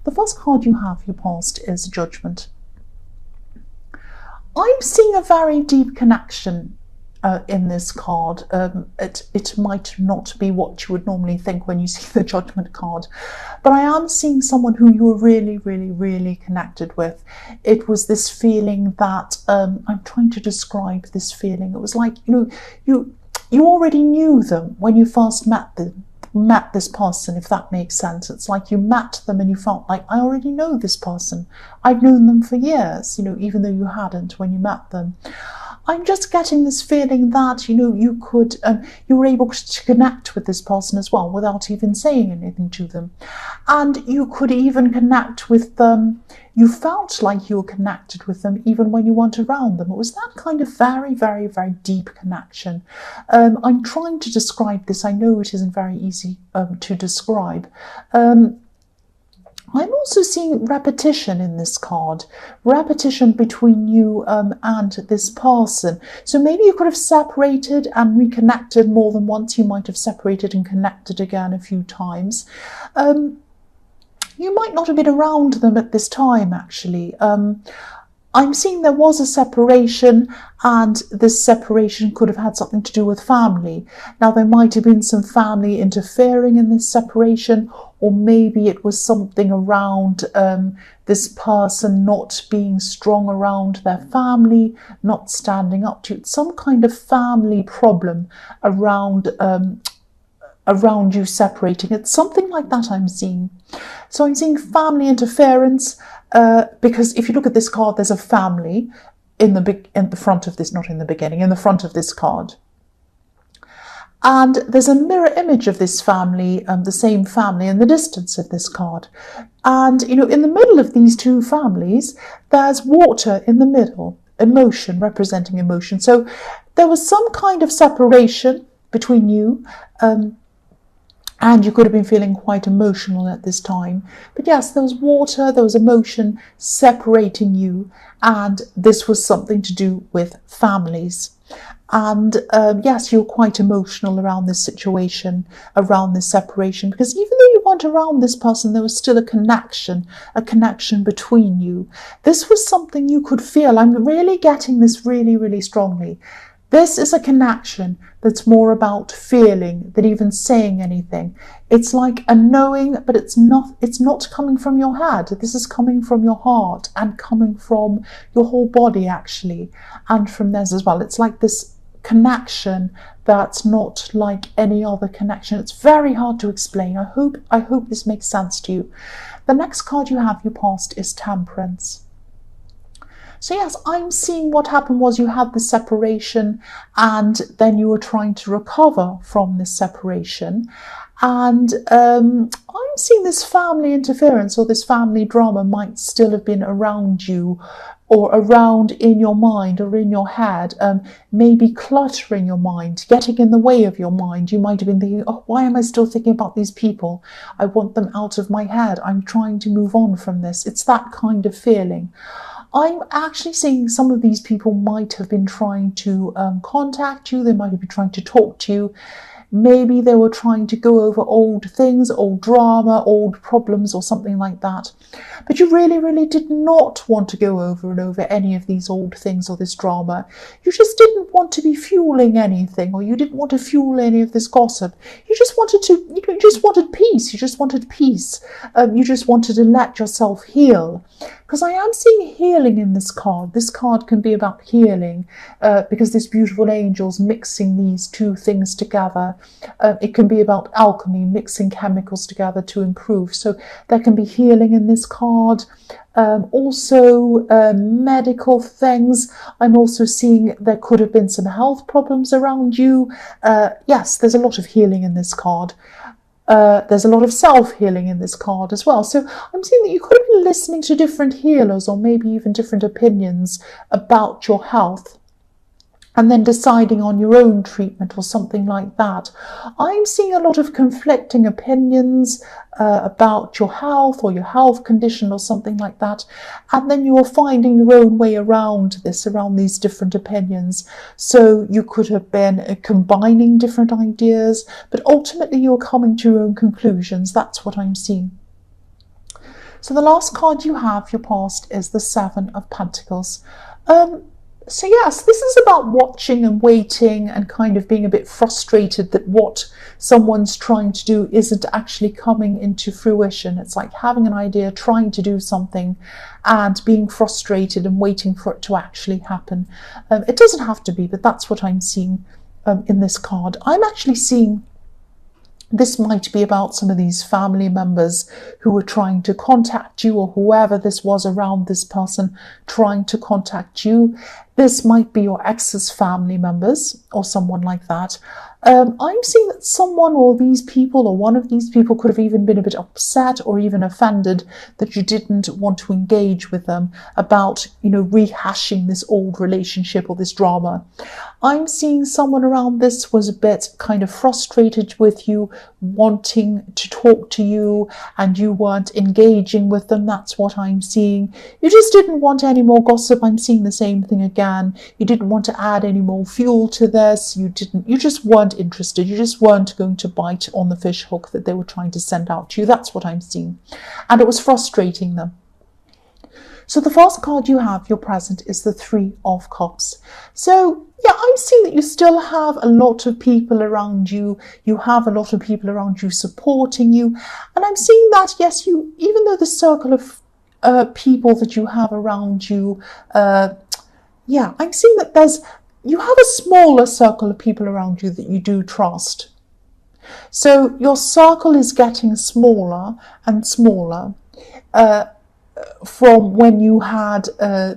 The first card you have, your past, is Judgment. I'm seeing a very deep connection in this card. It might not be what you would normally think when you see the Judgment card, but I am seeing someone who you were really, really, really connected with. It was this feeling that I'm trying to describe this feeling. It was like, you already knew them when you first met this person, if that makes sense. It's like you met them and you felt like, I already know this person. I've known them for years, even though you hadn't when you met them. I'm just getting this feeling that, you were able to connect with this person as well without even saying anything to them. And you could even connect with them. You felt like you were connected with them even when you weren't around them. It was that kind of very, very, very deep connection. I'm trying to describe this. I know it isn't very easy to describe. I'm also seeing repetition in this card, repetition between you and this person. So maybe you could have separated and reconnected more than once. You might have separated and connected again a few times. You might not have been around them at this time, actually. I'm seeing there was a separation, and this separation could have had something to do with family. Now, there might have been some family interfering in this separation, or maybe it was something around this person not being strong around their family, not standing up to it, some kind of family problem around you separating. It's something like that I'm seeing. So I'm seeing family interference, because if you look at this card, there's a family in the front of this, not in the beginning, in the front of this card. And there's a mirror image of this family, the same family, in the distance of this card. And, in the middle of these two families, there's water in the middle, emotion, representing emotion. So there was some kind of separation between you, and you could have been feeling quite emotional at this time. But yes, there was water, there was emotion separating you, and this was something to do with families. And yes, you're quite emotional around this situation, around this separation, because even though you weren't around this person, there was still a connection between you. This was something you could feel. I'm really getting this really, really strongly. This is a connection that's more about feeling than even saying anything. It's like a knowing, but it's not coming from your head. This is coming from your heart and coming from your whole body, actually, and from theirs as well. It's like this connection that's not like any other connection. It's very hard to explain. I hope this makes sense to you. The next card you have, your past, is Temperance. So yes, I'm seeing what happened was you had the separation, and then you were trying to recover from this separation. And I'm seeing this family interference or this family drama might still have been around you, or around in your mind or in your head, maybe cluttering your mind, getting in the way of your mind. You might have been thinking, oh, why am I still thinking about these people? I want them out of my head. I'm trying to move on from this. It's that kind of feeling. I'm actually seeing some of these people might have been trying to contact you. They might have been trying to talk to you. Maybe they were trying to go over old things, old drama, old problems, or something like that. But you really, really did not want to go over and over any of these old things or this drama. You just didn't want to be fueling anything, or you didn't want to fuel any of this gossip. You just wanted peace. You just wanted peace. You just wanted to let yourself heal. Because I am seeing healing in this card. This card can be about healing, because this beautiful angel's mixing these two things together. It can be about alchemy, mixing chemicals together to improve. So there can be healing in this card. Also medical things. I'm also seeing there could have been some health problems around you. Yes, there's a lot of healing in this card. There's a lot of self-healing in this card as well. So I'm seeing that you could have been listening to different healers, or maybe even different opinions about your health, and then deciding on your own treatment or something like that. I'm seeing a lot of conflicting opinions about your health or your health condition or something like that. And then you're finding your own way around this, around these different opinions. So you could have been combining different ideas, but ultimately you're coming to your own conclusions. That's what I'm seeing. So the last card you have, your past, is the Seven of Pentacles. So yes, this is about watching and waiting and kind of being a bit frustrated that what someone's trying to do isn't actually coming into fruition. It's like having an idea, trying to do something and being frustrated and waiting for it to actually happen. It doesn't have to be, but that's what I'm seeing in this card. I'm actually seeing this might be about some of these family members who were trying to contact you, or whoever this was around this person trying to contact you. This might be your ex's family members or someone like that. I'm seeing that someone or these people or one of these people could have even been a bit upset or even offended that you didn't want to engage with them about, rehashing this old relationship or this drama. I'm seeing someone around this was a bit kind of frustrated with you, wanting to talk to you, and you weren't engaging with them. That's what I'm seeing. You just didn't want any more gossip. I'm seeing the same thing again. You didn't want to add any more fuel to this. You just weren't interested. You just weren't going to bite on the fish hook that they were trying to send out to you. That's what I'm seeing. And it was frustrating them. So the first card you have, your present, is the Three of Cups. So yeah, I'm seeing that you still have a lot of people around you. You have a lot of people around you supporting you. And I'm seeing that, yes, even though the circle of people that you have around you, I'm seeing that you have a smaller circle of people around you that you do trust. So your circle is getting smaller and smaller from when you had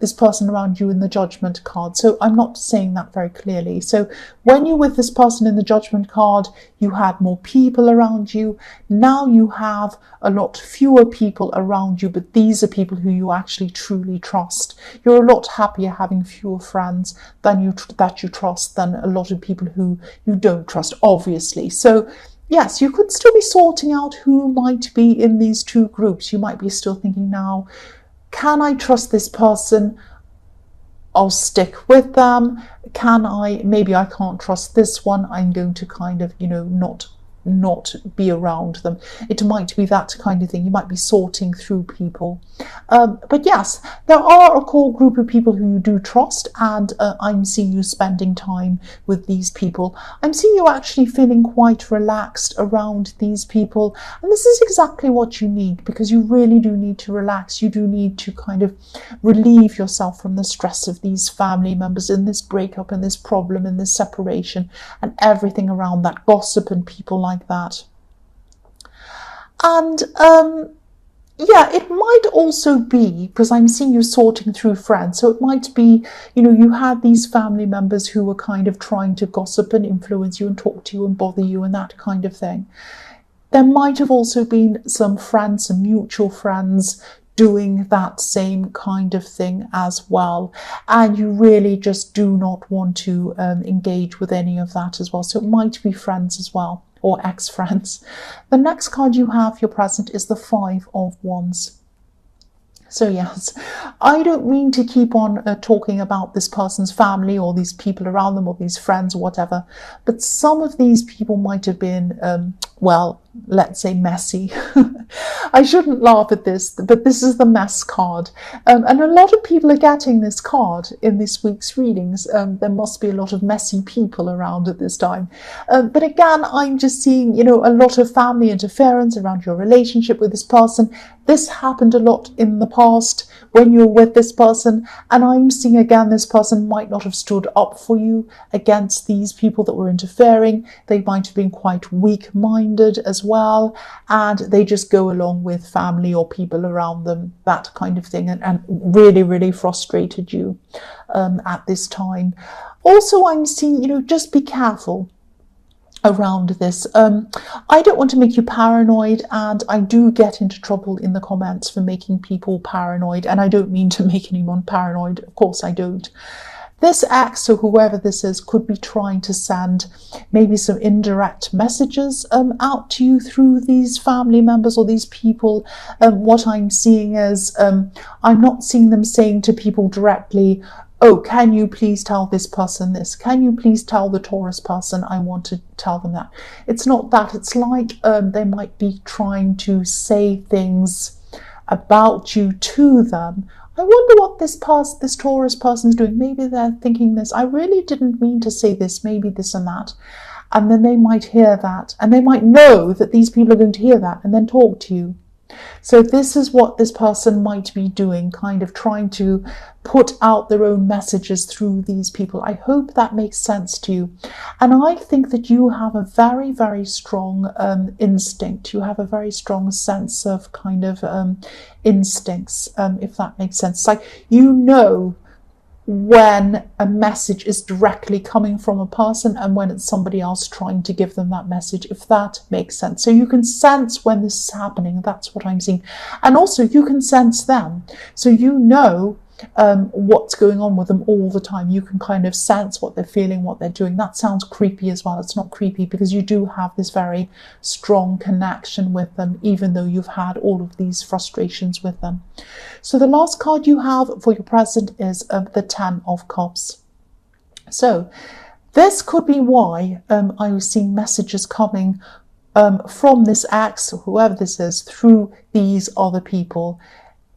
this person around you in the Judgment card. So I'm not saying that very clearly. So when you're with this person in the Judgment card, you had more people around you. Now you have a lot fewer people around you, but these are people who you actually truly trust. You're a lot happier having fewer friends that you trust than a lot of people who you don't trust, obviously. So yes, you could still be sorting out who might be in these two groups. You might be still thinking now, can I trust this person? I'll stick with them. Maybe I can't trust this one. I'm going to kind of, not be around them. It might be that kind of thing. You might be sorting through people. But yes, there are a core group of people who you do trust, and I'm seeing you spending time with these people. I'm seeing you actually feeling quite relaxed around these people. And this is exactly what you need, because you really do need to relax. You do need to kind of relieve yourself from the stress of these family members in this breakup and this problem and this separation and everything around that, gossip and people like that. And it might also be, because I'm seeing you sorting through friends, so it might be, you had these family members who were kind of trying to gossip and influence you and talk to you and bother you and that kind of thing. There might have also been some friends, some mutual friends, doing that same kind of thing as well, and you really just do not want to engage with any of that as well. So it might be friends as well, or ex-friends. The next card you have, your present, is the Five of Wands. So yes, I don't mean to keep on talking about this person's family or these people around them or these friends or whatever, but some of these people might have been, let's say messy. I shouldn't laugh at this, but this is the mess card. And a lot of people are getting this card in this week's readings. There must be a lot of messy people around at this time. But again, I'm just seeing, a lot of family interference around your relationship with this person. This happened a lot in the past when you were with this person, and I'm seeing again this person might not have stood up for you against these people that were interfering. They might have been quite weak-minded as well, and they just go along with family or people around them, that kind of thing, and really, really frustrated you at this time. Also, I'm seeing, just be careful around this. I don't want to make you paranoid, and I do get into trouble in the comments for making people paranoid, and I don't mean to make anyone paranoid, of course I don't. This ex, or whoever this is, could be trying to send maybe some indirect messages out to you through these family members or these people. What I'm seeing is, I'm not seeing them saying to people directly, oh, can you please tell this person this? Can you please tell the Taurus person I want to tell them that? It's not that. It's like they might be trying to say things about you to them. I wonder what this Taurus person is doing. Maybe they're thinking this, I really didn't mean to say this, maybe this and that. And then they might hear that, and they might know that these people are going to hear that and then talk to you. So this is what this person might be doing, kind of trying to put out their own messages through these people. I hope that makes sense to you. And I think that you have a very, very strong instinct. You have a very strong sense of kind of instincts, if that makes sense. It's like, you know when a message is directly coming from a person and when it's somebody else trying to give them that message, if that makes sense. So you can sense when this is happening. That's what I'm seeing. And also you can sense them. So you know what's going on with them all the time. You can kind of sense what they're feeling, what they're doing. That sounds creepy as well. It's not creepy because you do have this very strong connection with them, even though you've had all of these frustrations with them. So the last card you have for your present is the 10 of Cups. So this could be why I was seeing messages coming from this ex, or whoever this is, through these other people.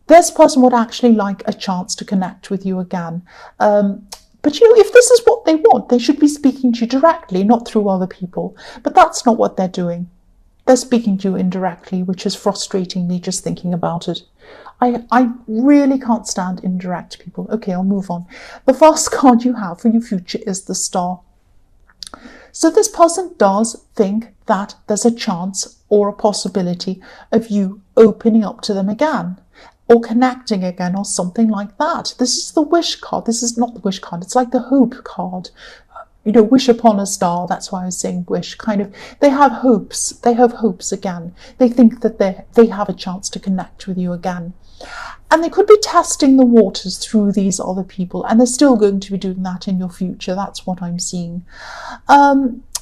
This person would actually like a chance to connect with you again. But you know, if this is what they want, they should be speaking to you directly, not through other people. But that's not what they're doing. They're speaking to you indirectly, which is frustrating me just thinking about it. I really can't stand indirect people. Okay, I'll move on. The first card you have for your future is the Star. So this person does think that there's a chance or a possibility of you opening up to them again, or connecting again, or something like that. This is the wish card. This is not the wish card. It's like the hope card. You know, wish upon a star. That's why I was saying wish. Kind of, they have hopes. They have hopes again. They think that they have a chance to connect with you again. And they could be testing the waters through these other people, and they're still going to be doing that in your future. That's what I'm seeing.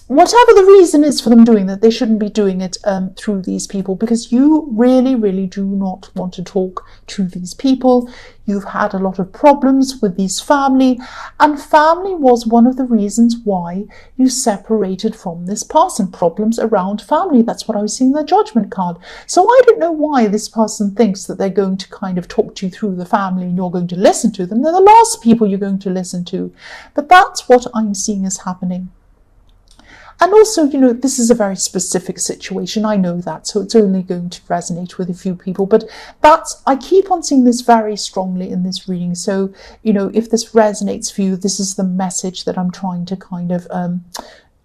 Whatever the reason is for them doing that, they shouldn't be doing it through these people, because you really, really do not want to talk to these people. You've had a lot of problems with these family, and family was one of the reasons why you separated from this person. Problems around family. That's what I was seeing in the Judgment card. So I don't know why this person thinks that they're going to kind of talk to you through the family and you're going to listen to them. They're the last people you're going to listen to. But that's what I'm seeing is happening. And also, you know, this is a very specific situation. I know that, so it's only going to resonate with a few people. But I keep on seeing this very strongly in this reading. So, you know, if this resonates for you, this is the message that I'm trying to kind of,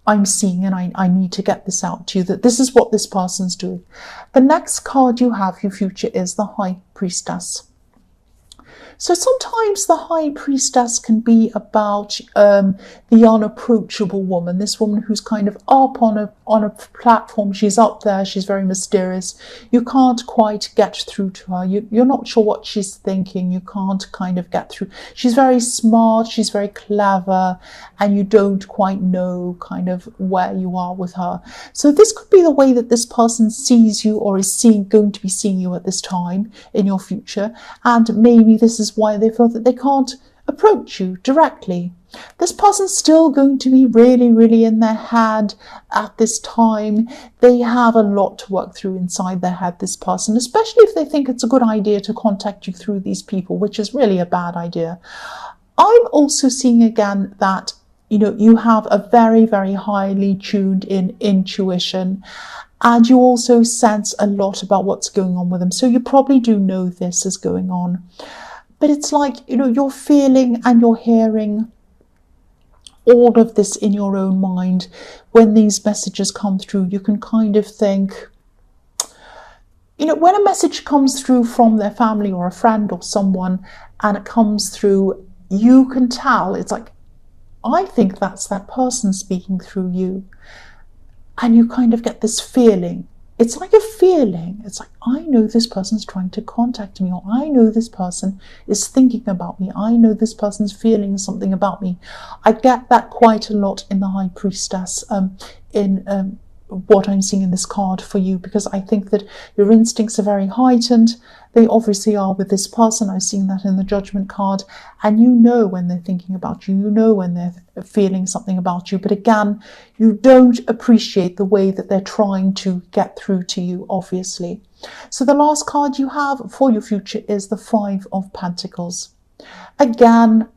I'm seeing, and I need to get this out to you, that this is what this person's doing. The next card you have, your future, is the High Priestess. So sometimes the High Priestess can be about the unapproachable woman, this woman who's kind of up on a platform. She's up there, she's very mysterious. You can't quite get through to her. You're not sure what she's thinking. You can't kind of get through. She's very smart, she's very clever, and you don't quite know kind of where you are with her. So this could be the way that this person sees you, or is going to be seeing you at this time in your future. And maybe this is why they feel that they can't approach you directly. This person's still going to be really, really in their head at this time. They have a lot to work through inside their head, this person, especially if they think it's a good idea to contact you through these people, which is really a bad idea. I'm also seeing again that, you know, you have a very, very highly tuned in intuition, and you also sense a lot about what's going on with them. So you probably do know this is going on. But it's like, you know, you're feeling and you're hearing all of this in your own mind. When these messages come through, you can kind of think, you know, when a message comes through from their family or a friend or someone, and it comes through, you can tell. It's like, I think that's that person speaking through you. And you kind of get this feeling. It's like a feeling. It's like, I know this person's trying to contact me, or I know this person is thinking about me. I know this person's feeling something about me. I get that quite a lot in the High Priestess, in what I'm seeing in this card for you, because I think that your instincts are very heightened. They obviously are with this person. I've seen that in the Judgment card, and you know when they're thinking about you, you know when they're feeling something about you, but again, you don't appreciate the way that they're trying to get through to you, obviously. So the last card you have for your future is the Five of Pentacles. Again,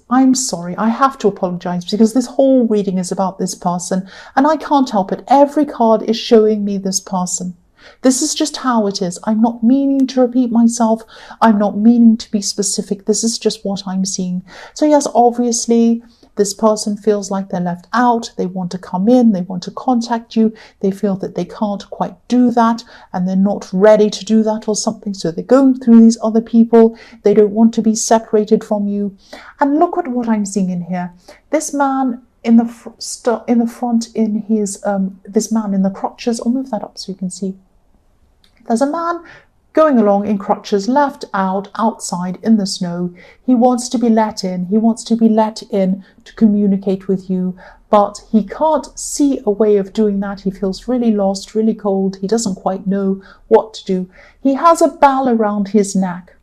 I'm sorry, I have to apologize because this whole reading is about this person and I can't help it. Every card is showing me this person. This is just how it is. I'm not meaning to repeat myself. I'm not meaning to be specific. This is just what I'm seeing. So yes, obviously, this person feels like they're left out. They want to come in. They want to contact you. They feel that they can't quite do that and they're not ready to do that or something. So they're going through these other people. They don't want to be separated from you. And look at what I'm seeing in here. This man in the front, in his, this man in the crutches. I'll move that up so you can see. There's a man going along in crutches, left out outside in the snow. He wants to be let in. He wants to be let in to communicate with you, but he can't see a way of doing that. He feels really lost, really cold. He doesn't quite know what to do. He has a bell around his neck.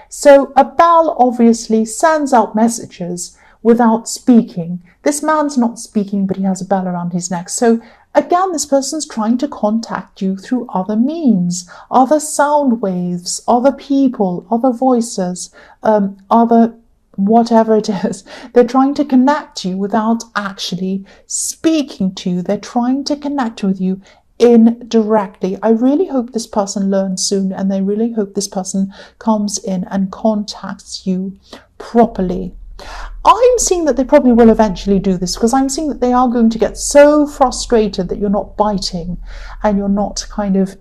So a bell obviously sends out messages without speaking. This man's not speaking, but he has a bell around his neck. So again, this person's trying to contact you through other means, other sound waves, other people, other voices, other whatever it is. They're trying to connect you without actually speaking to you. They're trying to connect with you indirectly. I really hope this person learns soon, and I really hope this person comes in and contacts you properly. I'm seeing that they probably will eventually do this, because I'm seeing that they are going to get so frustrated that you're not biting and you're not kind of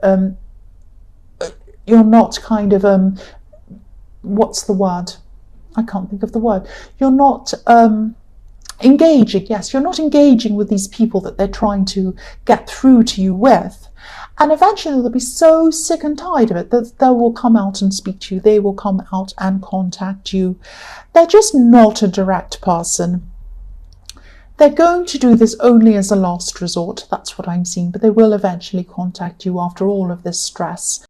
what's the word? I can't think of the word. You're not engaging. Yes, you're not engaging with these people that they're trying to get through to you with. And eventually they'll be so sick and tired of it that they will come out and speak to you. They will come out and contact you. They're just not a direct person. They're going to do this only as a last resort. That's what I'm seeing. But they will eventually contact you after all of this stress.